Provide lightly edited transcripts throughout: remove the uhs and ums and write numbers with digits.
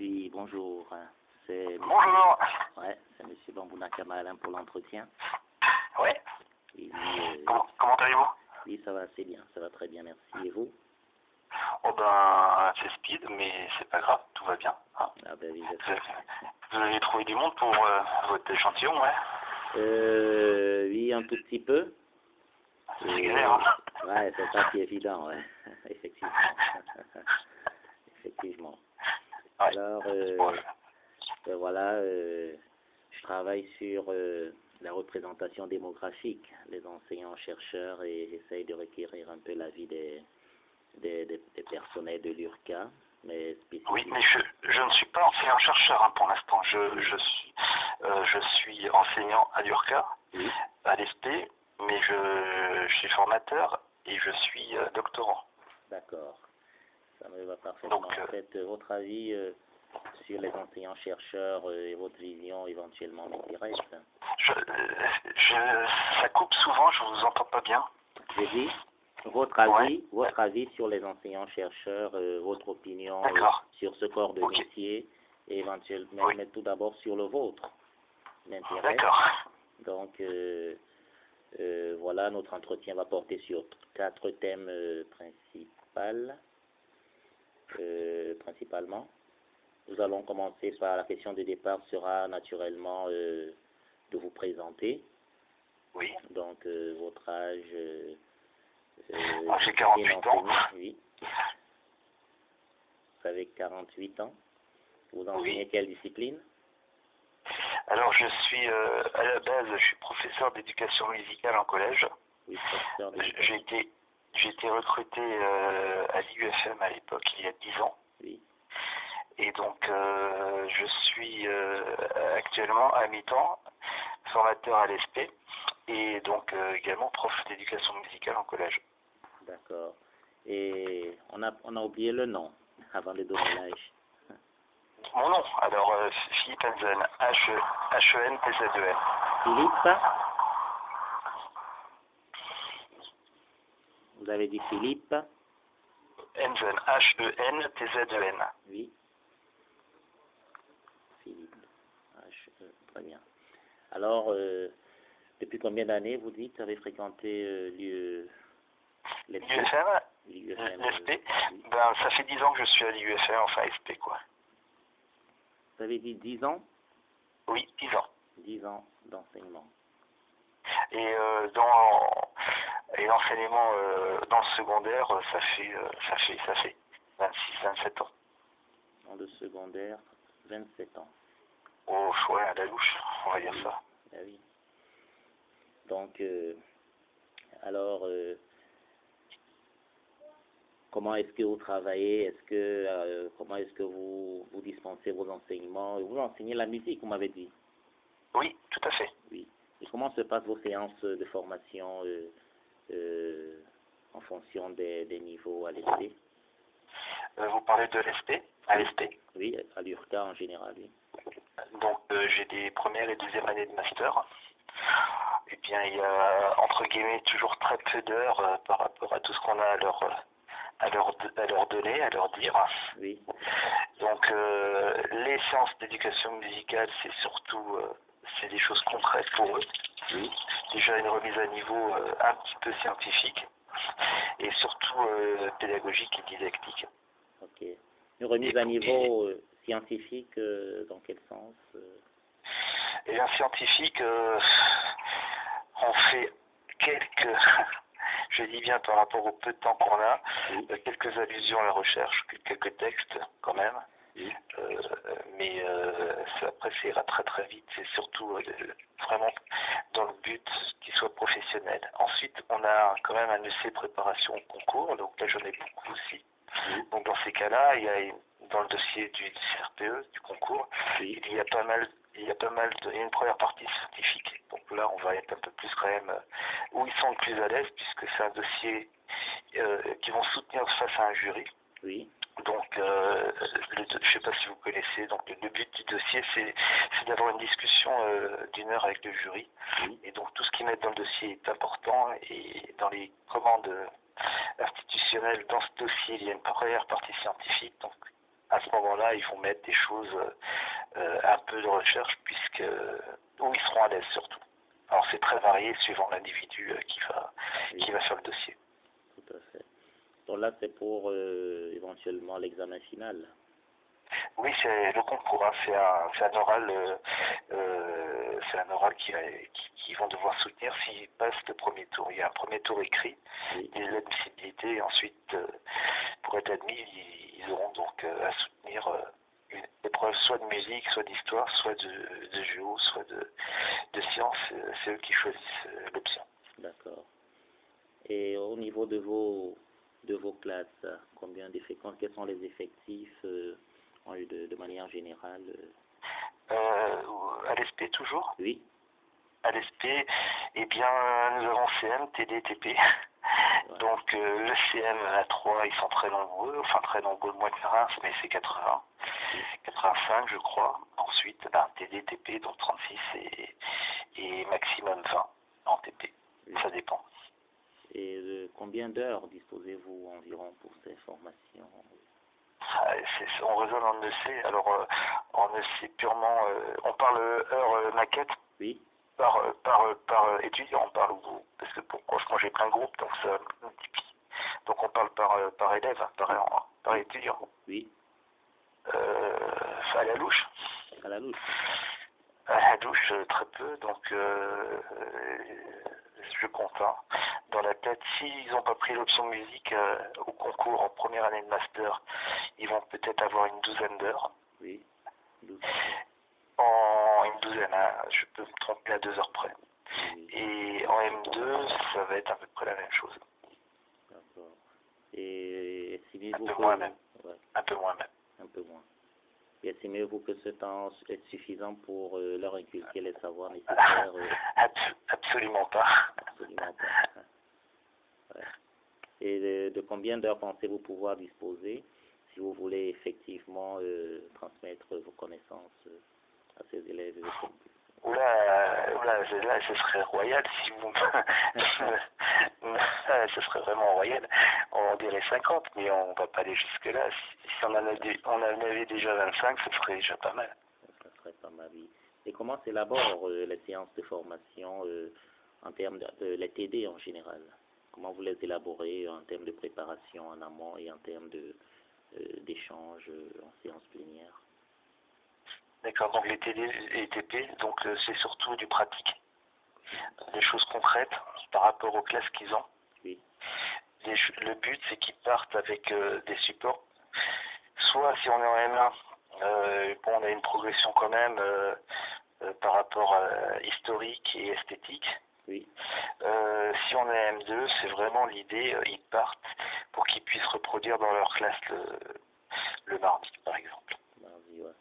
Oui, bonjour. C'est Bonjour. ouais, c'est Monsieur Bambouna Kamal pour l'entretien. Oui. Et Comment allez-vous? oui, ça va assez bien, ça va très bien, merci. Et vous? Oh ben, c'est speed, mais c'est pas grave, tout va bien. Hein. Ah ben oui, Vous avez trouvé du monde pour votre échantillon, ouais? oui, un tout petit peu. C'est galère, hein? Ouais, c'est pas si évident, ouais. Effectivement. Effectivement. Ouais. Alors, voilà, je travaille sur la représentation démographique. Les enseignants-chercheurs et j'essaye de requérir un peu l'avis des personnels de l'URCA, mais spécifiquement. Oui, mais je ne suis pas enseignant-chercheur hein, pour l'instant. Je suis enseignant à l'URCA, Oui. à l'ESP, mais je suis formateur et je suis doctorant. D'accord. Ça me va parfaitement. Donc, en fait, votre avis sur les enseignants-chercheurs et votre vision éventuellement m'intéresse. Ça coupe souvent, je vous entends pas bien. J'ai dit votre avis sur les enseignants-chercheurs, votre opinion sur ce corps de métier, et éventuellement, mais tout d'abord sur le vôtre, m'intéresse. D'accord. Donc, voilà, notre entretien va porter sur 4 thèmes principalement. Nous allons commencer par la question de départ sera naturellement de vous présenter. Oui. Donc, votre âge. J'ai 48 ans. Oui. Vous avez 48 ans. Vous enseignez quelle discipline? Alors, je suis, à la base, je suis professeur d'éducation musicale en collège. Oui, professeur d'éducation. J'ai été recruté à l'IUFM à l'époque, il y a 10 ans. Oui. Et donc, je suis actuellement à mi-temps formateur à l'ESP et donc également prof d'éducation musicale en collège. D'accord. Et on a oublié le nom avant de donner l'âge. Mon nom, alors Philippe Enzen, H-E-N-T-Z-E-N. Philippe? Vous avez dit Philippe? Enzen, H-E-N-T-Z-E-N. Oui. Philippe. Très bien. Alors, depuis combien d'années, vous dites, avez fréquenté l'IUFM, l'ESP, ben, ça fait 10 ans que je suis à l'IUFM, enfin SP, quoi. Vous avez dit 10 ans? Oui, 10 ans. 10 ans d'enseignement. Et l'enseignement dans le secondaire, ça fait 26-27 ans. Dans le secondaire, 27 ans. Au choix, à la louche, on va dire ça. Ah oui. Donc, alors, comment est-ce que vous travaillez? Comment est-ce que vous dispensez vos enseignements? Vous enseignez la musique, vous m'avez dit. Oui, tout à fait. Oui. Et comment se passent vos séances de formation en fonction des niveaux à l'ESP? Vous parlez de l'ESP, à l'ESP? Oui, à l'URCA en général, oui. Donc, j'ai des premières et deuxième années de master. Et bien, il y a, entre guillemets, toujours très peu d'heures par rapport à tout ce qu'on a à leur donner, à leur dire. Oui. Donc, les séances d'éducation musicale, c'est surtout c'est des choses concrètes pour eux. Oui. Déjà une remise à niveau un petit peu scientifique et surtout pédagogique et didactique. Ok. Une remise à niveau scientifique, dans quel sens? Et bien scientifique, on fait quelques, je dis bien par rapport au peu de temps qu'on a, quelques allusions à la recherche, quelques textes quand même. Oui. Mais après ça ira très très vite, c'est surtout vraiment dans le but qu'il soit professionnel. Ensuite on a quand même un essai préparation au concours, donc là j'en ai beaucoup aussi. Donc dans ces cas-là, il y a dans le dossier du CRPE, du concours, il y a une première partie scientifique. Donc là on va être un peu plus quand même où ils sont le plus à l'aise puisque c'est un dossier qui vont soutenir face à un jury. Oui. Donc, je ne sais pas si vous connaissez, donc le but du dossier, c'est d'avoir une discussion d'1 heure avec le jury. Oui. Et donc, tout ce qu'ils mettent dans le dossier est important. Et dans les commandes institutionnelles, dans ce dossier, il y a une première partie scientifique, donc à ce moment-là, ils vont mettre des choses un peu de recherche, où ils seront à l'aise surtout. Alors c'est très varié suivant l'individu qui va faire le dossier. Tout à fait. Donc là, c'est pour éventuellement l'examen final. Oui, c'est le concours, hein. C'est un oral, qu'ils vont devoir soutenir s'ils passent le premier tour. Il y a un premier tour écrit, l'admissibilité, et ensuite, pour être admis, ils auront donc à soutenir une épreuve soit de musique, soit d'histoire, soit de géo, soit de sciences. C'est eux qui choisissent l'option. D'accord. Et au niveau de vos classes, quels sont les effectifs de manière générale À l'ESP toujours? Oui. À l'ESP, eh bien, nous avons CM, TD, TP. Ouais. Donc, le CM à 3, ils sont très nombreux, moins que Reims, mais c'est 80. 85, je crois. Ensuite, TD, TP, donc 36 et maximum 20 en TP. Oui. Ça dépend. Et combien d'heures disposez-vous environ pour ces formations? On raisonne en EC. Alors, en EC purement, on parle heure maquette. Oui. Par étudiant, on parle parce que franchement j'ai plein de groupes, donc ça multiplie. Donc on parle par élève, par étudiant. Oui. À la louche. À la louche. À la louche, très peu, donc je compte. Hein. Dans la tête, s'ils n'ont pas pris l'option musique au concours en première année de master, ils vont peut-être avoir une douzaine d'heures. Oui. En une douzaine, hein, je peux me tromper à 2 heures près. Et en M2, ça va être à peu près la même chose. D'accord. Et estimez-vous un peu moins même. Ouais. Un peu moins même. Un peu moins. Et estimez-vous que ce temps est suffisant pour leur inculquer les savoirs nécessaires Absolument pas. Absolument pas. Ouais. Et de combien d'heures pensez-vous pouvoir disposer si vous voulez effectivement transmettre vos connaissances à ces élèves? Là, ce serait royal si vous ce serait vraiment royal. On dirait 50, mais on va pas aller jusque-là. Si on en avait déjà 25, ce serait déjà pas mal. Ça serait pas mal, oui. Et comment s'élaborent les séances de formation en termes de les TD en général? Comment vous les élaborez en termes de préparation en amont et en termes d'échange en séance plénière? D'accord, donc les TD et TP, donc c'est surtout du pratique, des choses concrètes par rapport aux classes qu'ils ont. Oui. Le but, c'est qu'ils partent avec des supports. Soit si on est en M1, on a une progression quand même par rapport historique et esthétique. Oui. Si on est M2, c'est vraiment l'idée, ils partent pour qu'ils puissent reproduire dans leur classe le mardi, par exemple. Mardi, ouais.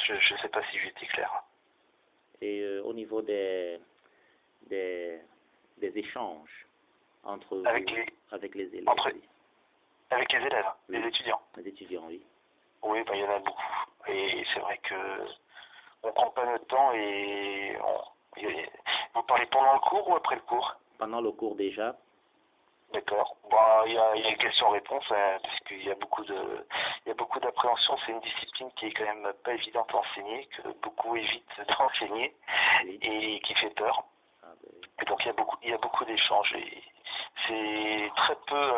Je ne sais pas si j'ai été clair. Et au niveau des échanges entre avec les élèves. Avec les élèves, oui. Les étudiants. Les étudiants, oui. Oui, il y en a beaucoup. Et c'est vrai que on prend pas notre temps et vous parlez pendant le cours ou après le cours? Pendant le cours déjà. D'accord. Il y a une question-réponse, hein, parce qu'il y a beaucoup d'appréhension. C'est une discipline qui est quand même pas évidente à enseigner, que beaucoup évitent d'enseigner, oui. Et qui fait peur. Et donc il y a beaucoup d'échanges. Et c'est très peu,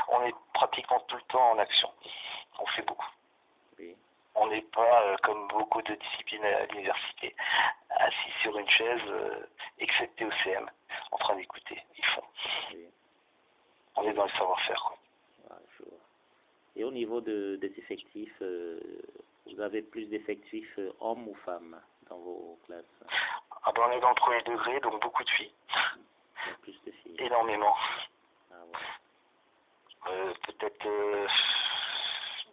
on est pratiquement tout le temps en action. On fait beaucoup. Oui. On n'est pas, comme beaucoup de disciplines à l'université, assis sur une chaise, excepté au CM, en train d'écouter. Ils font. Oui. On est dans le savoir-faire, quoi. Ah, je vois. Et au niveau des effectifs, vous avez plus d'effectifs hommes ou femmes dans vos classes? On est dans le premier degré, donc beaucoup de filles. Il y a plus de filles. Énormément. Ah, ouais. Peut-être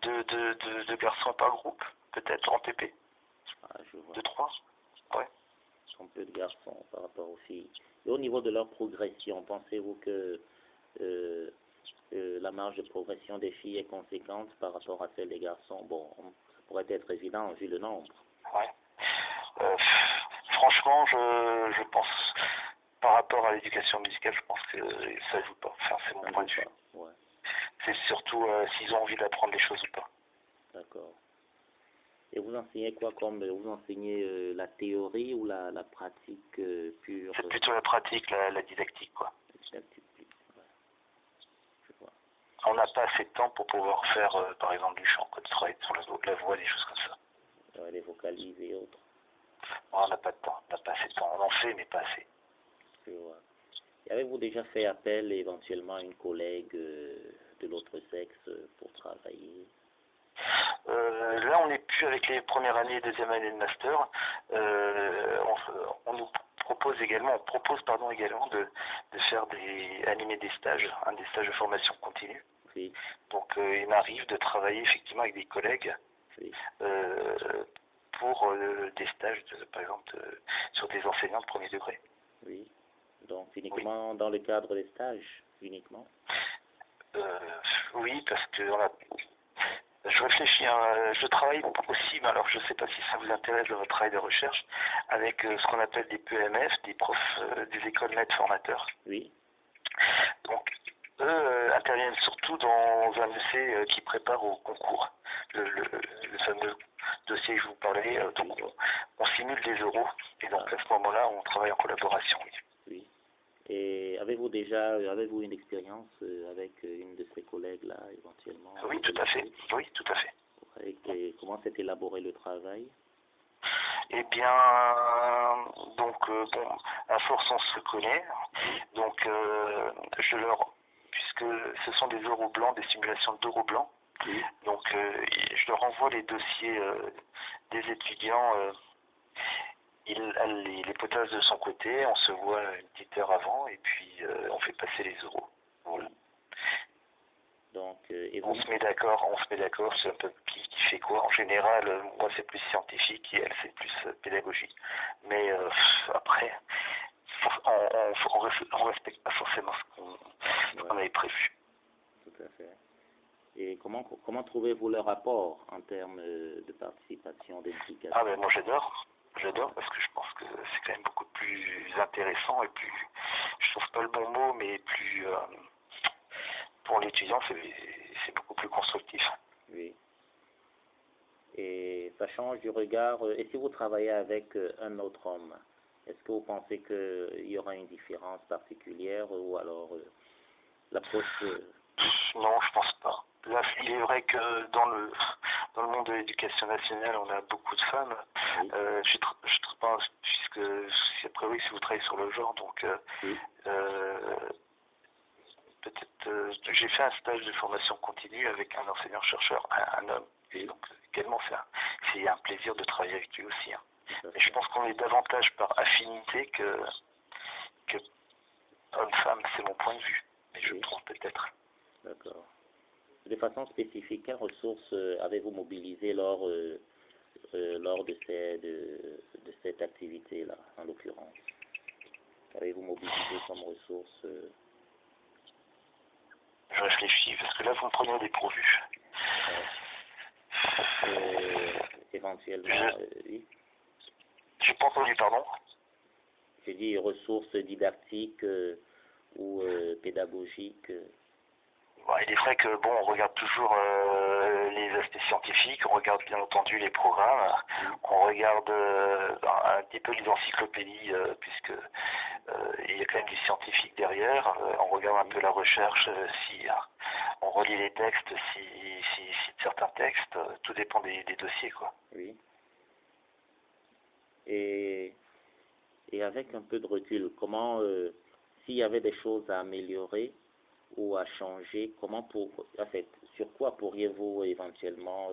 deux garçons par groupe, peut-être en TP. Ah, je vois. 2, 3. Ouais. Un peu de garçons par rapport aux filles. Et au niveau de leur progression, pensez-vous que la marge de progression des filles est conséquente par rapport à celle des garçons? Bon, ça pourrait être évident vu le nombre. Ouais. Franchement, je pense, par rapport à l'éducation musicale, je pense que ça joue pas. Enfin, c'est mon point de vue. Ouais. C'est surtout s'ils ont envie d'apprendre les choses ou pas. D'accord. Et vous enseignez quoi comme vous enseignez la théorie ou la pratique pure? C'est plutôt la pratique, la didactique, quoi. Didactique, ouais. Je vois. On n'a pas assez de temps pour pouvoir faire, par exemple, du chant, de travailler sur la voix, des choses comme ça. Ouais, les vocalises et autres. On n'a pas de temps, on n'a pas assez de temps. On en fait, mais pas assez. Je vois. Et avez-vous déjà fait appel éventuellement à une collègue de l'autre sexe pour travailler? Là, on n'est plus avec les premières années et deuxième année de master. On nous propose également, de faire animer des stages, des stages de formation continue. Oui. Donc, il m'arrive de travailler effectivement avec des collègues Oui. pour des stages, par exemple, sur des enseignants de premier degré. Oui. Donc, uniquement dans le cadre des stages, uniquement? Oui, parce que je réfléchis, je travaille aussi, mais alors je ne sais pas si ça vous intéresse dans votre travail de recherche, avec ce qu'on appelle des PEMF, des profs des écoles maîtres formateurs. Oui. Donc, eux interviennent surtout dans un essai qui prépare au concours, le fameux dossier que je vous parlais. Donc, on simule des oraux, et donc à ce moment-là, on travaille en collaboration. Oui. Et avez-vous une expérience avec une de ces collègues-là, éventuellement? Oui, tout à fait. Oui, tout à fait. Et comment s'est élaboré le travail? Eh bien, donc, bon, à force, on se connaît. Donc, puisque ce sont des euros blancs, des simulations d'euros blancs, donc, je leur envoie les dossiers des étudiants. Elle les potasse de son côté, on se voit une petite heure avant, et puis on fait passer les euros. Voilà. Donc, on se met d'accord sur un peu qui fait quoi. En général, moi c'est plus scientifique et elle c'est plus pédagogique. Mais après, on respecte pas forcément ce qu'on avait prévu. Tout à fait. Et comment trouvez-vous le rapport en termes de participation, d'implication? Ah ben moi j'adore parce que je pense que c'est quand même beaucoup plus intéressant et plus, je trouve pas le bon mot, mais plus pour l'étudiant c'est beaucoup plus constructif. Oui. Et ça change du regard. Et si vous travaillez avec un autre homme, est-ce que vous pensez qu'il y aura une différence particulière ou alors l'approche Non, je pense pas. Là, il est vrai que dans le monde de l'éducation nationale, on a beaucoup de femmes. Oui. Je pense, puisque a priori si vous travaillez sur le genre, donc oui. peut-être j'ai fait un stage de formation continue avec un enseignant-chercheur, un homme. Et donc également c'est un plaisir de travailler avec lui aussi. Hein. Mais je pense qu'on est davantage par affinité que homme-femme, c'est mon point de vue. Mais je me trompe peut-être. D'accord. De façon spécifique, quelles ressources avez-vous mobilisées lors de cette activité-là, en l'occurrence? Avez-vous mobilisé comme ressources Je réfléchis, parce que là, vous me prenez au dépourvu. Éventuellement, oui. J'ai pas entendu, pardon? J'ai dit ressources didactiques ou pédagogiques. Bon, il est vrai que on regarde toujours les aspects scientifiques, on regarde bien entendu les programmes, on regarde un petit peu les encyclopédies puisque il y a quand même du scientifique derrière. On regarde un peu la recherche, si on relit les textes, si certains textes, tout dépend des dossiers, quoi. Oui. Et avec un peu de recul, comment s'il y avait des choses à améliorer ou à changer, sur quoi pourriez-vous éventuellement,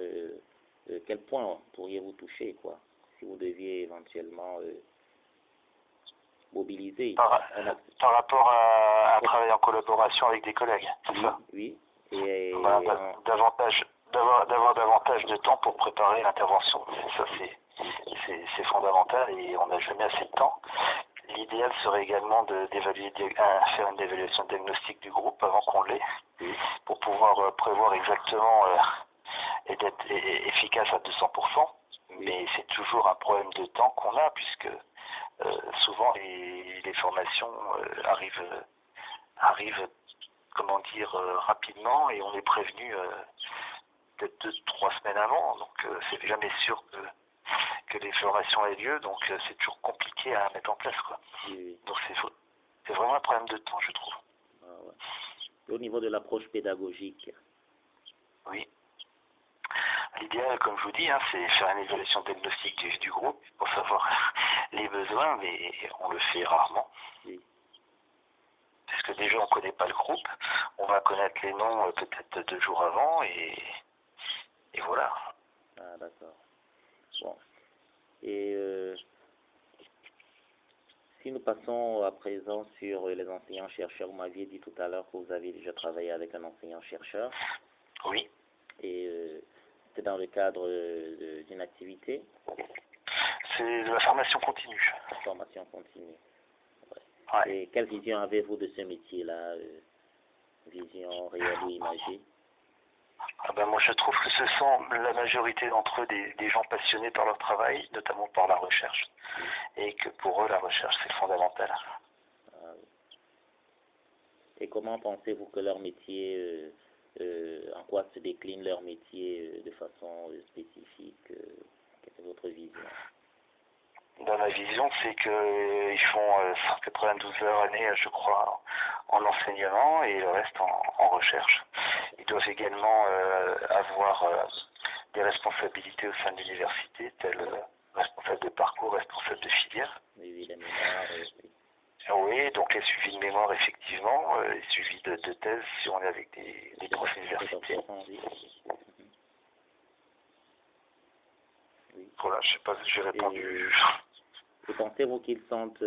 quel point pourriez-vous toucher, quoi, si vous deviez éventuellement mobiliser par rapport à un travail en collaboration avec des collègues, c'est ça? Oui. D'avoir davantage de temps pour préparer l'intervention. Ça, c'est fondamental et on n'a jamais assez de temps. L'idéal serait également faire une évaluation diagnostique du groupe avant qu'on l'ait, pour pouvoir prévoir exactement et d'être efficace à 200%. Mais c'est toujours un problème de temps qu'on a, puisque souvent les formations arrivent comment dire, rapidement, et on est prévenu peut-être 2-3 semaines avant, donc c'est jamais sûr que les formations aient lieu, donc c'est toujours compliqué à mettre en place, quoi. Oui. Donc c'est vraiment un problème de temps, je trouve. Ah, ouais. Et au niveau de l'approche pédagogique, Oui. L'idéal, comme je vous dis, hein, c'est faire une évaluation diagnostique du groupe pour savoir les besoins, mais on le fait rarement. oui. Parce que déjà, on ne connaît pas le groupe, on va connaître les noms peut-être 2 jours avant, et voilà. Ah, d'accord. Bon. Et si nous passons à présent sur les enseignants-chercheurs, vous m'aviez dit tout à l'heure que vous avez déjà travaillé avec un enseignant-chercheur. Oui. Et c'était dans le cadre d'une activité. C'est de la formation continue. La formation continue. Ouais. Ouais. Et quelle vision avez-vous de ce métier-là, vision réelle ou imagée? Ah ben moi je trouve que ce sont la majorité d'entre eux des gens passionnés par leur travail, notamment par la recherche. Et que pour eux la recherche c'est fondamental. Ah, oui. Et comment pensez-vous que leur métier, en quoi se décline leur métier de façon spécifique? Quelle est votre vision? Dans ma vision, c'est qu'ils font 192 heures année, je crois, en enseignement et le reste en recherche. Ils doivent également avoir des responsabilités au sein de l'université, telles responsable de parcours, responsable de filière. Oui, la mémoire, oui. Oui, donc les suivis de mémoire, effectivement, les suivis de thèse, si on est avec des profs universitaires. Oui. Voilà, je sais pas si j'ai répondu. Et pensez-vous qu'ils sentent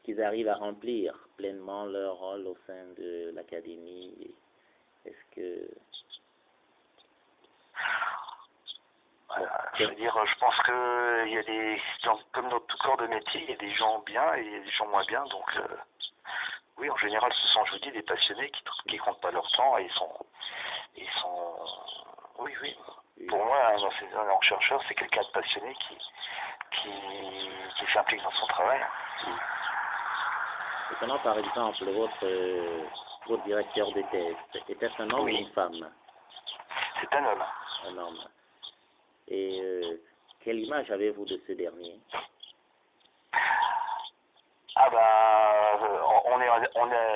qu'ils arrivent à remplir pleinement leur rôle au sein de l'académie? Est-ce que... Je veux dire, je pense que il y a comme dans tout corps de métier, il y a des gens bien et il y a des gens moins bien, donc oui, en général, ce sont, je vous dis, des passionnés qui comptent pas leur temps et ils sont, oui. Pour moi, un enseignant-chercheur, c'est quelqu'un de passionné qui s'implique dans son travail. Oui. Et prenons par exemple votre directeur de thèse. Était-ce un homme ou une femme? C'est un homme. Un homme. Et quelle image avez-vous de ce dernier? Ah ben, on est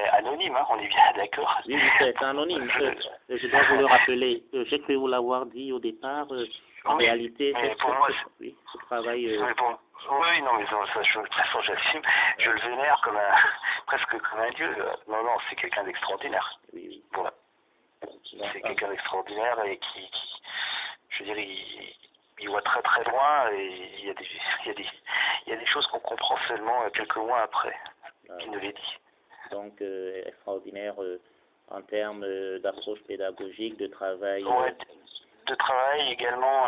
anonyme, hein, on est bien d'accord. Oui, c'est anonyme. Je dois vous le rappeler. J'ai cru vous l'avoir dit au départ. En réalité, mais pour moi, oui, ce travail. Oui, non, mais ça, de toute façon, j'assume. Je le vénère presque comme un dieu. Non, c'est quelqu'un d'extraordinaire. Oui. Voilà. C'est quelqu'un d'extraordinaire et je veux dire, il voit très très loin et il y a des choses qu'on comprend seulement quelques mois après qu'il ne les dit. Donc, extraordinaire en termes d'approche pédagogique, de travail. Ouais, de travail également,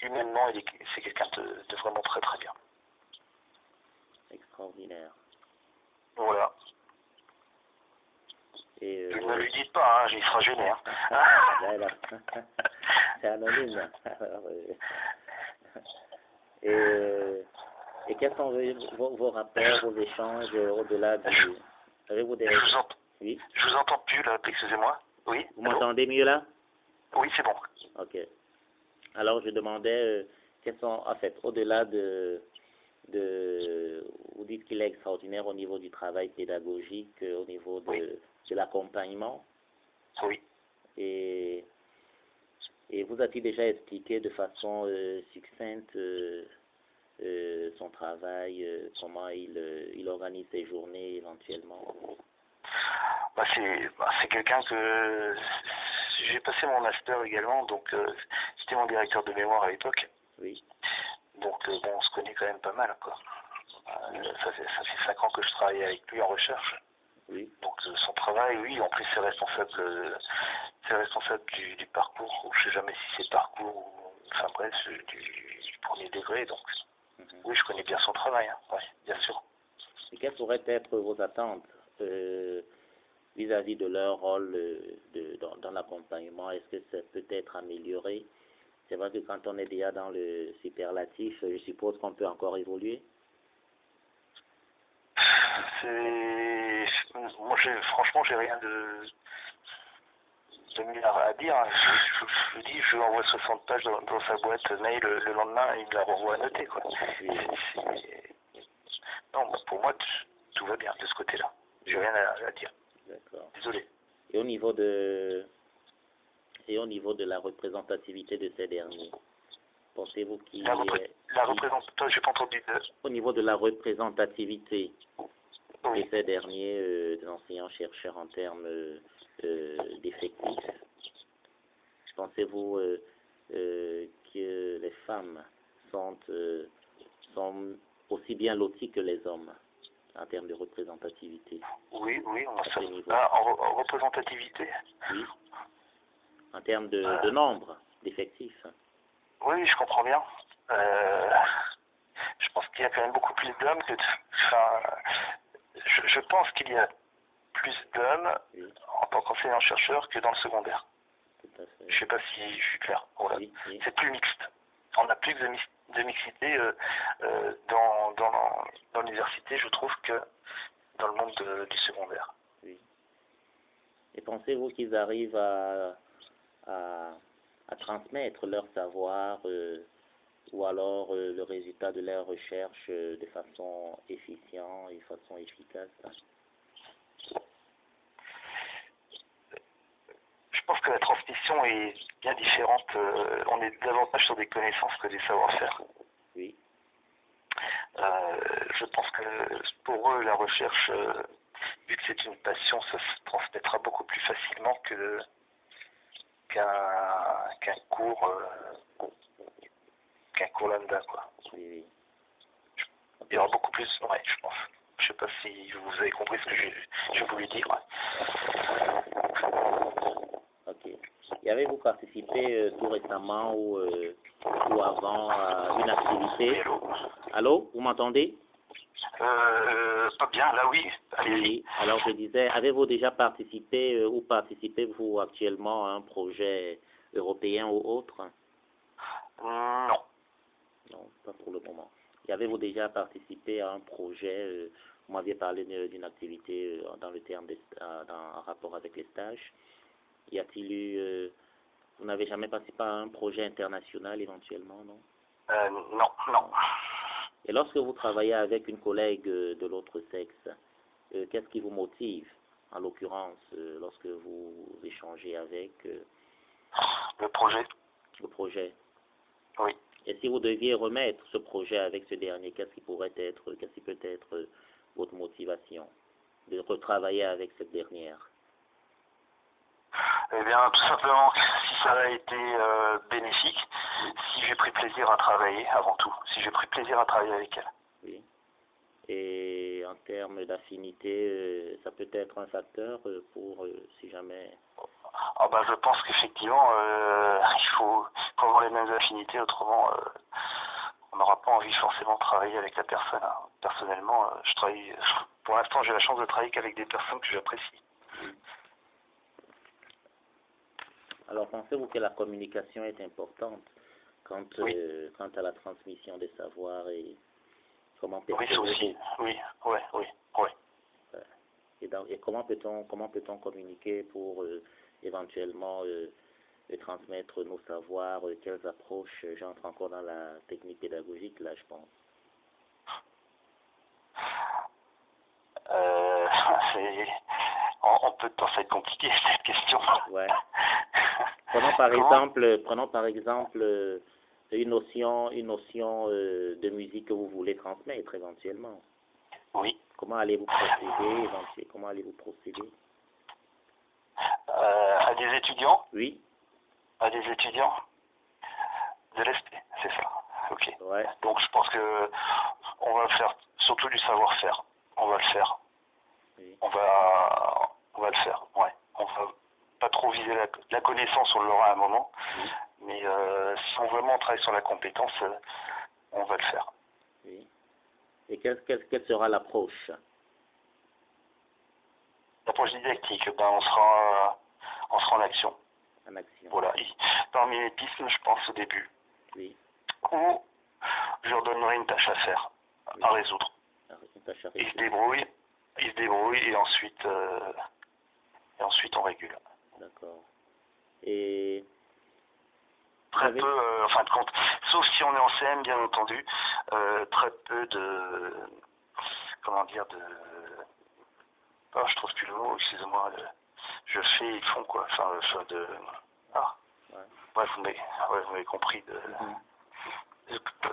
humainement, c'est quelqu'un de vraiment très très bien. Extraordinaire. Voilà. Et, ne lui dites pas, hein, il sera gêné. Hein. Voilà. C'est anonyme. Alors, et quels sont vos rapports, vos échanges au-delà du... Avez-vous des... Oui. Je vous entends plus là, excusez-moi. Oui. Vous m'entendez mieux là? Oui, c'est bon. Ok. Alors je demandais quels sont, en fait, au-delà de vous dites qu'il est extraordinaire au niveau du travail pédagogique, au niveau de l'accompagnement. Oui. Et vous a-t-il déjà expliqué de façon succincte son travail, comment il organise ses journées éventuellement? C'est quelqu'un que j'ai passé mon master également, donc c'était mon directeur de mémoire à l'époque. Oui. Donc on se connaît quand même pas mal, quoi. Ça fait 5 ans que je travaille avec lui en recherche. Oui. Donc son travail, oui, en plus c'est responsable du parcours, ou je sais jamais si c'est parcours ou enfin bref, du premier degré, donc oui, je connais bien son travail, hein. Ouais, bien sûr. Et quelles pourraient être vos attentes vis-à-vis de leur rôle dans l'accompagnement? Est-ce que ça peut être amélioré? C'est vrai que quand on est déjà dans le superlatif, je suppose qu'on peut encore évoluer. Moi, franchement, j'ai rien demi-heure à dire. Hein. Je vous dis, je lui envoie 60 pages dans sa boîte mail le lendemain et il me la renvoie à noter, quoi. Non, pour moi, tout va bien de ce côté-là. J'ai rien à dire. D'accord. Désolé. Et au niveau de la représentativité de ces derniers, pensez-vous qu'il La représentativité, j'ai pas entendu. Au niveau de la représentativité Oui. de ces derniers, des enseignants-chercheurs en termes d'effectifs, pensez-vous que les femmes sont aussi bien loties que les hommes en termes de représentativité? Oui, en représentativité. Oui. En termes de nombre d'effectifs. Oui, je comprends bien. Je pense qu'il y a quand même beaucoup plus d'hommes que je pense qu'il y a plus d'hommes en tant qu'enseignant-chercheur que dans le secondaire. Tout à fait. Je sais pas si je suis clair. Voilà. Oui. C'est plus mixte. On a plus de mixité dans l'université, je trouve, que dans le monde du secondaire. Oui. Et pensez-vous qu'ils arrivent à transmettre leur savoir ou alors le résultat de leurs recherches de façon efficiente et de façon efficace? Je pense que la transmission est bien différente. On est davantage sur des connaissances que des savoir-faire. Oui. Je pense que pour eux, la recherche, vu que c'est une passion, ça se transmettra beaucoup plus facilement qu'un cours lambda, quoi. Oui. Il y aura beaucoup plus, ouais, je pense. Je sais pas si vous avez compris ce que j'ai voulu dire. Ok. Y avez-vous participé tout récemment ou avant à une activité? Allô, vous m'entendez? Pas bien, là oui. Allez-y. Oui. Alors je disais, avez-vous déjà participé ou participez-vous actuellement à un projet européen ou autre? Non. Non, pas pour le moment. Y avez-vous déjà participé à un projet, vous m'aviez parlé d'une activité dans le terme en rapport avec les stages. Y a-t-il eu, vous n'avez jamais participé à un projet international éventuellement, non? Non. Et lorsque vous travaillez avec une collègue de l'autre sexe, qu'est-ce qui vous motive, en l'occurrence, lorsque vous échangez avec le projet? Le projet. Oui. Et si vous deviez remettre ce projet avec ce dernier, qu'est-ce qui peut être votre motivation de retravailler avec cette dernière? Eh bien, tout simplement, si ça a été bénéfique, si j'ai pris plaisir à travailler, avant tout, si j'ai pris plaisir à travailler avec elle. Oui. Et en termes d'affinité, ça peut être un facteur pour, si jamais... Je pense qu'effectivement, il faut avoir les mêmes affinités, autrement, on n'aura pas envie forcément de travailler avec la personne. Hein. Personnellement, pour l'instant, j'ai la chance de travailler qu'avec des personnes que j'apprécie. Alors, pensez-vous que la communication est importante quant à la transmission des savoirs et comment percevez-vous? Oui, aussi. Oui. Et comment peut-on communiquer pour éventuellement transmettre nos savoirs? Quelles approches? J'entre encore dans la technique pédagogique, là, je pense. En peu de temps, ça va être compliqué, cette question. Ouais. Prenons par exemple une notion de musique que vous voulez transmettre éventuellement. Oui. Comment allez-vous procéder? À des étudiants? Oui. À des étudiants? De l'ESP, c'est ça. Ok. Ouais. Donc je pense que on va faire surtout du savoir-faire. On va le faire. Oui. On va le faire. Ouais. On va pas trop viser la connaissance, on l'aura à un moment. Oui. Mais si on vraiment travaille sur la compétence, on va le faire. Oui. Et quelle sera l'approche? L'approche didactique, on sera en action. En action. Voilà. Parmi les pistes, je pense au début. Oui. Où je leur donnerai une tâche à faire, oui. à résoudre. Une tâche à résoudre. Ils se débrouillent et ensuite on régule. D'accord. Et Très peu, en fin de compte, sauf si on est en CM, bien entendu, très peu de, comment dire, je trouve plus le mot, excusez-moi, je fais, ils font quoi, enfin, ouais. Bref, vous m'avez compris,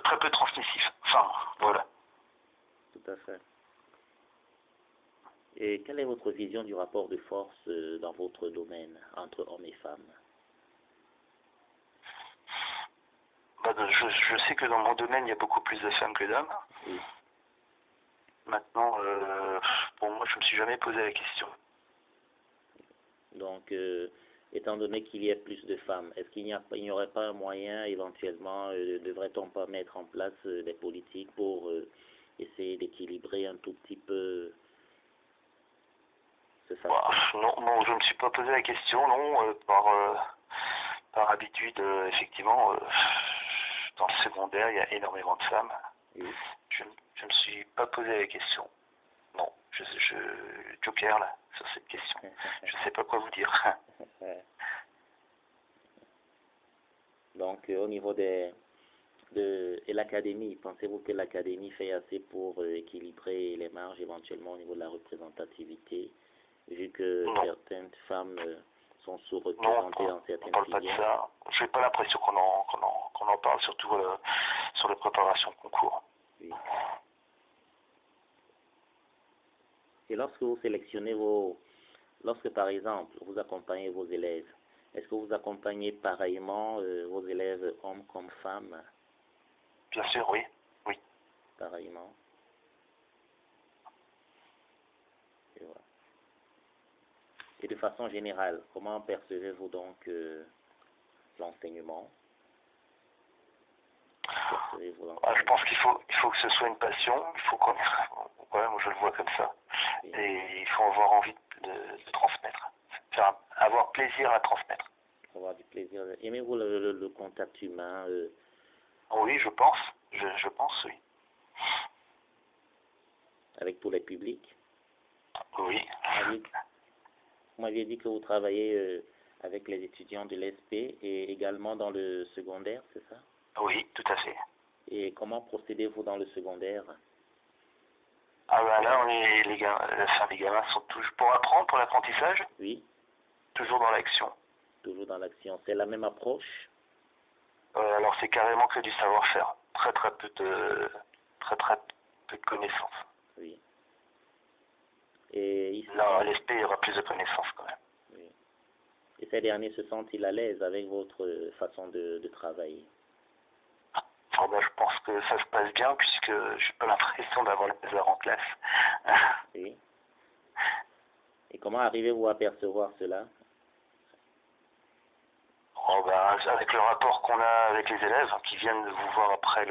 très peu transmissif, enfin, voilà. Tout à fait. Et quelle est votre vision du rapport de force dans votre domaine entre hommes et femmes? Je sais que dans mon domaine, il y a beaucoup plus de femmes que d'hommes. Oui. Maintenant, pour moi, je me suis jamais posé la question. Donc, étant donné qu'il y a plus de femmes, est-ce qu'il n'y aurait pas un moyen, éventuellement, ne devrait-on pas mettre en place des politiques pour essayer d'équilibrer un tout petit peu ce facteur? Non, je ne me suis pas posé la question, non, par habitude, effectivement, dans le secondaire, il y a énormément de femmes. Oui. Je ne me suis pas posé la question. Non, joker là, sur cette question. Je ne sais pas quoi vous dire. Donc, au niveau et l'académie, pensez-vous que l'académie fait assez pour équilibrer les marges éventuellement au niveau de la représentativité, vu que certaines femmes sont sous-représentées dans certaines filières? On parle pas de ça. Je n'ai pas l'impression qu'on en parle, surtout sur les préparations concours. Oui. Et lorsque vous sélectionnez lorsque par exemple vous accompagnez vos élèves, est-ce que vous accompagnez pareillement vos élèves hommes comme femmes? Bien sûr, oui. Oui. Pareillement. Et voilà. Et de façon générale, comment percevez-vous donc l'enseignement? Je pense qu'il faut que ce soit une passion. Il faut qu'on, ouais, moi je le vois comme ça. Oui. Et il faut avoir envie de transmettre, avoir plaisir à transmettre. Avoir du plaisir. Aimez-vous le contact humain? Oui, je pense. Je pense, oui. Avec tous les publics? Oui. Vous m'aviez dit que vous travaillez avec les étudiants de l'ESP et également dans le secondaire, c'est ça? Oui, tout à fait. Et comment procédez-vous dans le secondaire? Là, les gamins sont toujours pour apprendre, pour l'apprentissage. Oui. Toujours dans l'action. Toujours dans l'action. C'est la même approche? Alors c'est carrément que du savoir-faire. Très peu de connaissances. Oui. Et ici, là, à l'ESP, il y aura plus de connaissances quand même. Oui. Et ces derniers se sentent-ils à l'aise avec votre façon de travailler? Je pense que ça se passe bien puisque j'ai pas l'impression d'avoir les heures en classe. Oui. Et comment arrivez-vous à percevoir cela? Avec le rapport qu'on a avec les élèves qui viennent vous voir après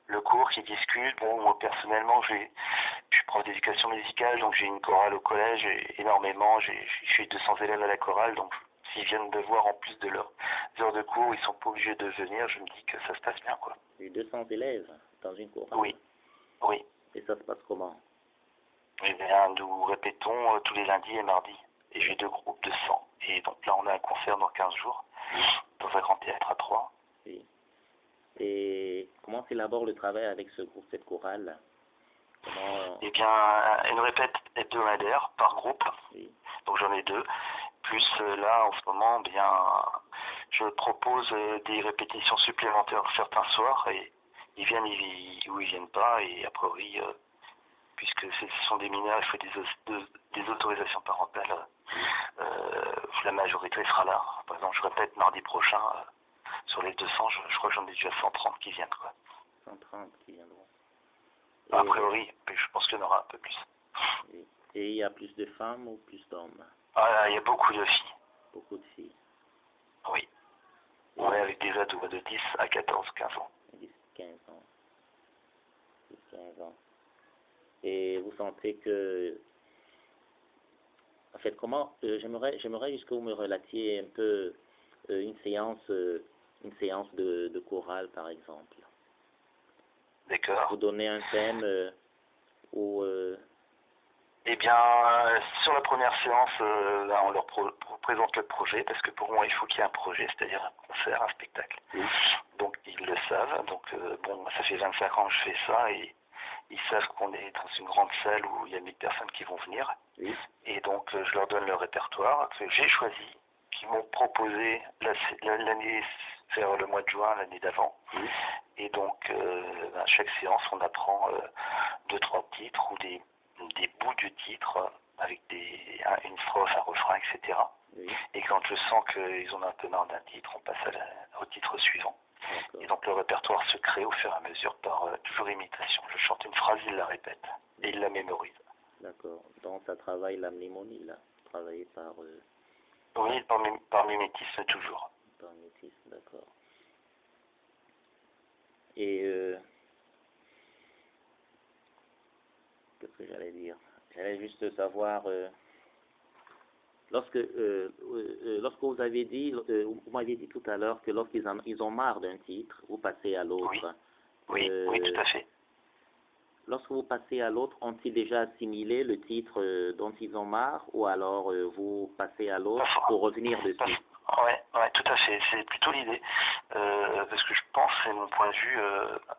le cours, qui discutent. Bon, moi personnellement, je suis prof d'éducation musicale, donc j'ai une chorale au collège, énormément. Je suis 200 élèves à la chorale, donc s'ils viennent me voir en plus de leurs heures de cours, ils sont pas obligés de venir. Je me dis que ça se passe bien, quoi. Et 200 élèves dans une chorale? Oui. Oui. Et ça se passe comment? Eh bien, nous répétons tous les lundis et mardis. Et j'ai 2 groupes de 100. Et donc là, on a un concert dans 15 jours, dans un grand théâtre à Troyes. Oui. Et comment s'élabore le travail avec ce groupe, cette chorale? Eh bien, une répète hebdomadaire par groupe. Oui. Donc j'en ai 2. Plus là, en ce moment, bien, je propose des répétitions supplémentaires certains soirs. Et ils viennent ou ils viennent pas. Et a priori, puisque ce sont des mineurs, il faut des autorisations parentales. La majorité sera là. Par exemple, je répète mardi prochain, sur les 200, je crois que j'en ai déjà 130 qui viennent, quoi. 130 qui viendront. A priori, je pense qu'il y en aura un peu plus. Et il y a plus de femmes ou plus d'hommes? Il y a beaucoup de filles. Beaucoup de filles. Oui. On est avec des ados de 10 à 14, 15 ans. 10, 15 ans. 10, 15 ans. Et vous sentez que... En fait, comment... j'aimerais juste que vous me relatiez un peu une séance de chorale, par exemple. D'accord. Vous donnez un thème ou Eh bien, sur la première séance, là, on leur présente le projet, parce que pour moi, il faut qu'il y ait un projet, c'est-à-dire un concert, un spectacle. Oui. Donc, ils le savent. Donc, bon, ça fait 25 ans que je fais ça, et ils savent qu'on est dans une grande salle où il y a 1000 personnes qui vont venir. Oui. Et donc, je leur donne le répertoire que j'ai choisi, qu'ils m'ont proposé l'année, vers le mois de juin, l'année d'avant. Oui. Et donc, à chaque séance, on apprend 2-3 titres ou des bouts de titres avec une strophe, un refrain, etc. Oui. Et quand je sens qu'ils ont un peu marre d'un titre, on passe au titre suivant. Et donc le répertoire se crée au fur et à mesure par toujours imitation. Je chante une phrase, il la répète et il la mémorise. D'accord. Donc ça travaille la mnémonie là, travaillé par... Oui, par mimétisme toujours. Par mimétisme, d'accord. Et qu'est-ce que j'allais dire? J'allais juste savoir, lorsque vous avez dit, vous m'aviez dit tout à l'heure que lorsqu'ils ont marre d'un titre, vous passez à l'autre. Oui, oui, tout à fait. Lorsque vous passez à l'autre, ont-ils déjà assimilé le titre dont ils ont marre, ou alors vous passez à l'autre pour revenir dessus? Ouais, tout à fait. C'est plutôt l'idée. Parce que je pense, c'est mon point de vue,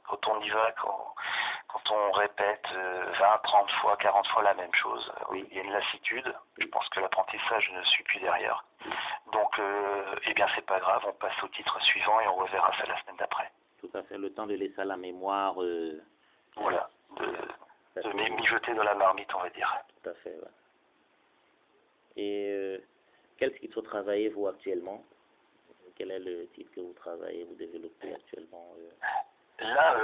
quand on y va, quand on répète 20, 30 fois, 40 fois la même chose, oui. Il y a une lassitude. Je pense que l'apprentissage ne suit plus derrière. Donc, eh bien, c'est pas grave, on passe au titre suivant et on reverra ça la semaine d'après. Tout à fait, le temps de laisser à la mémoire. Voilà, de mijoter dans la marmite, on va dire. Tout à fait, ouais. Et quel titre travaillez-vous actuellement? Quel est le titre que vous travaillez, vous développez actuellement Là,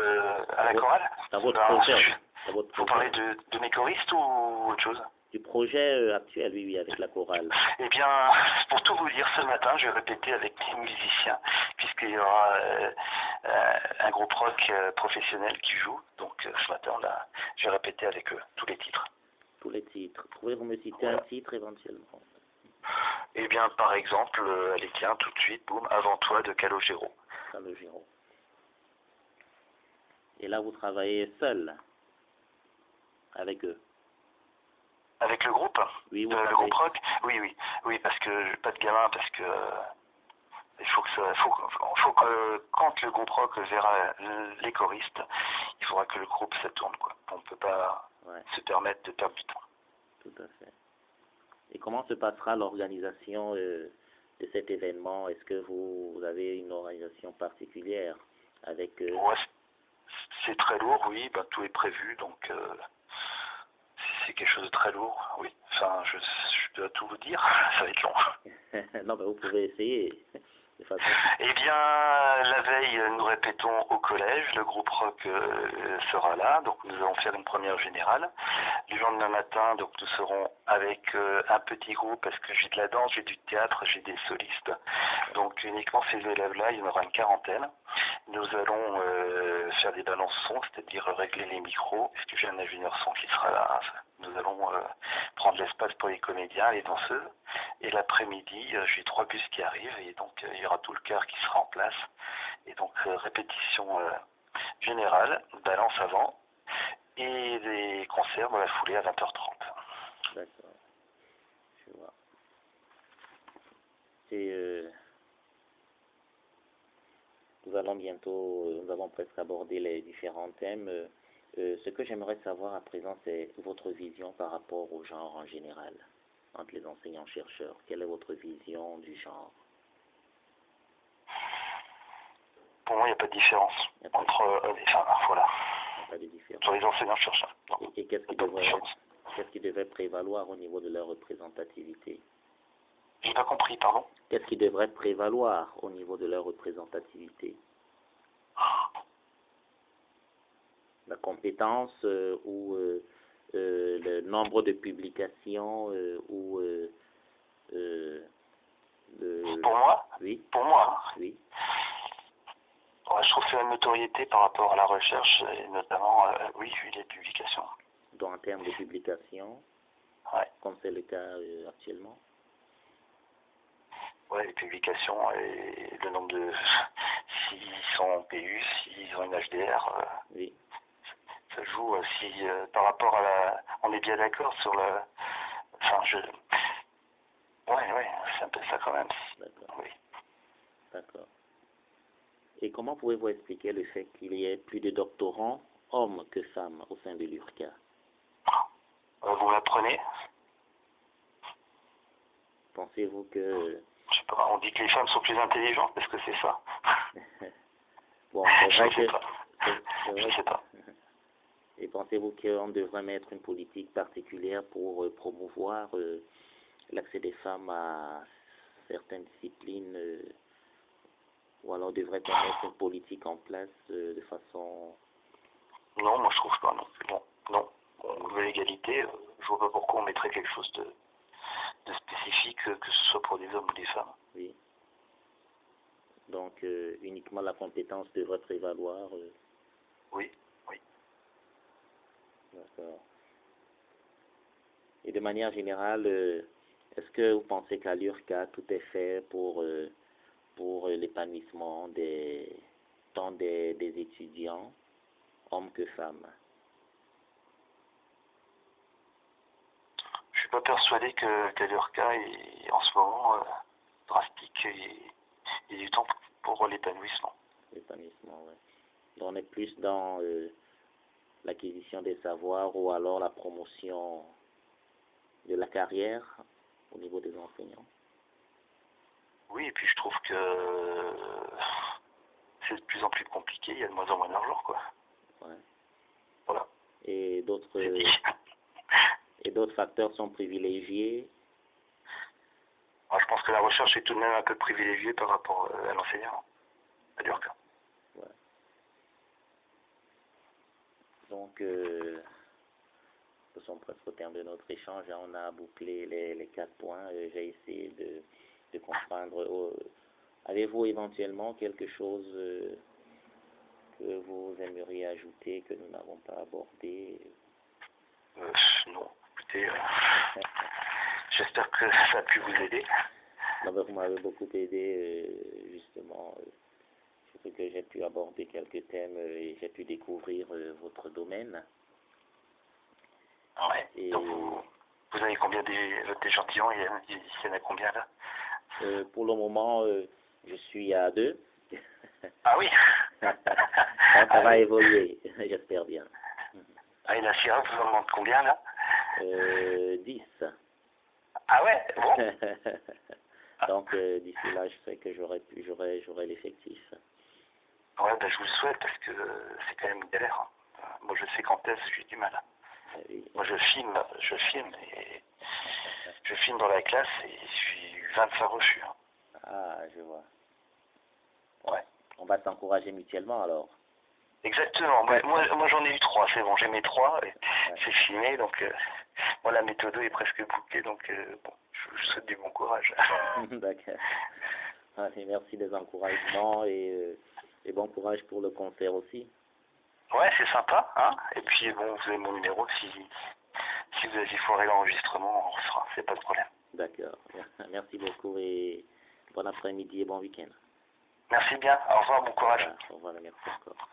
à la chorale? Dans votre projet. Vous parlez de mes choristes ou autre chose? Du projet actuel, oui, avec la chorale. Eh bien, pour tout vous dire, ce matin, je vais répéter avec mes musiciens, puisqu'il y aura un groupe rock professionnel qui joue. Donc, ce matin, je vais répéter avec eux tous les titres. Tous les titres. Pouvez-vous me citer un titre éventuellement? Eh bien, par exemple, allez, tiens, tout de suite, boum, Avant toi de Calogero. Calogero. Et là, vous travaillez seul avec eux? Avec le groupe? Oui, le groupe rock? Oui, parce que j'ai pas de gamin, parce que il faut que quand le groupe rock verra les choristes, il faudra que le groupe ça tourne, quoi. On ne peut pas se permettre de perdre du temps. Tout à fait. Et comment se passera l'organisation de cet événement? Est-ce que vous avez une organisation particulière avec Ouais, c'est très lourd, oui, tout est prévu, donc c'est quelque chose de très lourd, oui. Enfin, je dois tout vous dire, ça va être long. Non, vous pouvez essayer. Eh bien, la veille, nous répétons au collège, le groupe rock sera là, donc nous allons faire une première générale. Le lendemain matin, donc nous serons avec un petit groupe, parce que j'ai de la danse, j'ai du théâtre, j'ai des solistes. Donc uniquement ces élèves-là, il y en aura une quarantaine. Nous allons faire des balances son, c'est-à-dire régler les micros, parce que j'ai un ingénieur son qui sera là. Nous allons prendre l'espace pour les comédiens, les danseuses. Et l'après-midi, j'ai 3 bus qui arrivent, et donc il y aura tout le chœur qui sera en place. Et donc répétition générale, balance avant, et des concerts dans la foulée à 20h30. D'accord. Je vois. Nous avons presque abordé les différents thèmes. Ce que j'aimerais savoir à présent, c'est votre vision par rapport au genre en général, entre les enseignants-chercheurs. Quelle est votre vision du genre? Pour moi, il n'y a pas de différence entre les femmes, voilà. Il n'y a pas de différence. Sur les enseignants-chercheurs. Et qu'est-ce qui devrait prévaloir au niveau de leur représentativité? J'ai pas compris, pardon. Qu'est-ce qui devrait prévaloir au niveau de leur représentativité? La compétence ou le nombre de publications ou Pour moi? Oui. Pour moi? Oui. Ouais, je trouve que c'est la notoriété par rapport à la recherche, et notamment, oui, les publications. Donc en termes de publications, comme c'est le cas actuellement? Ouais, les publications et le nombre de... S'ils sont en PU, s'ils ont une HDR, oui. Ça joue si par rapport à on est bien d'accord sur la... Enfin, Ouais, c'est un peu ça quand même. D'accord. Oui. D'accord. Et comment pouvez-vous expliquer le fait qu'il y ait plus de doctorants hommes que femmes au sein de l'URCA? Vous m'apprenez? Pensez-vous que... Je sais pas, on dit que les femmes sont plus intelligentes, est-ce que c'est ça? Bon, c'est vrai que... Je sais pas. Et pensez-vous qu'on devrait mettre une politique particulière pour promouvoir l'accès des femmes à certaines disciplines ou alors devrait-on mettre une politique en place de façon... Non, moi je trouve pas, non. Bon, non. On veut l'égalité, je vois pas pourquoi on mettrait quelque chose de spécifique, que ce soit pour des hommes ou des femmes. Oui. Donc uniquement la compétence devrait prévaloir. Oui. D'accord. Et de manière générale, est-ce que vous pensez qu'à l'URCA, tout est fait pour l'épanouissement tant des étudiants, hommes que femmes? Je suis pas persuadé qu'à l'URCA est en ce moment drastique et du temps pour l'épanouissement. L'épanouissement, oui. Donc on est plus dans l'acquisition des savoirs ou alors la promotion de la carrière au niveau des enseignants. Oui, et puis je trouve que c'est de plus en plus compliqué, il y a de moins en moins d'argent, quoi. Ouais. Voilà. Et d'autres facteurs sont privilégiés. Moi, je pense que la recherche est tout de même un peu privilégiée par rapport à l'enseignant, à l'URCA. Ouais. Donc, nous sommes presque au terme de notre échange. On a bouclé les 4 points. J'ai essayé de comprendre. Avez-vous éventuellement quelque chose que vous aimeriez ajouter que nous n'avons pas abordé? Non, écoutez, j'espère que ça a pu vous aider. Non, mais vous m'avez beaucoup aidé, justement. Je trouve que j'ai pu aborder quelques thèmes et j'ai pu découvrir votre domaine. Ouais. Et donc vous avez combien d'échantillons? Il y en a combien là? Pour le moment, je suis à 2. Ah oui. Ça va évoluer, j'espère bien. Ah, et la syrah, vous en demandez combien là? 10. Ah ouais, bon. Donc d'ici là, je sais que j'aurai l'effectif. Ouais, ben, je vous le souhaite parce que c'est quand même une galère. Hein. Moi, je sais qu'en thèse, j'ai du mal. Oui. Moi, je filme dans la classe et je suis 25 refus. Hein. Ah, je vois. Ouais. On va s'encourager mutuellement alors. Exactement. Moi j'en ai eu 3, c'est bon, j'ai mes 3, c'est filmé, donc moi la méthode est presque bouclée, donc bon, je vous souhaite du bon courage. D'accord. Allez, merci des encouragements et bon courage pour le concert aussi. Ouais, c'est sympa, hein. Et puis bon, vous avez mon numéro, si vous avez foiré l'enregistrement, on refera, c'est pas de problème. D'accord. Merci beaucoup et bon après-midi et bon week-end. Merci bien, au revoir, bon courage. Au revoir, merci encore.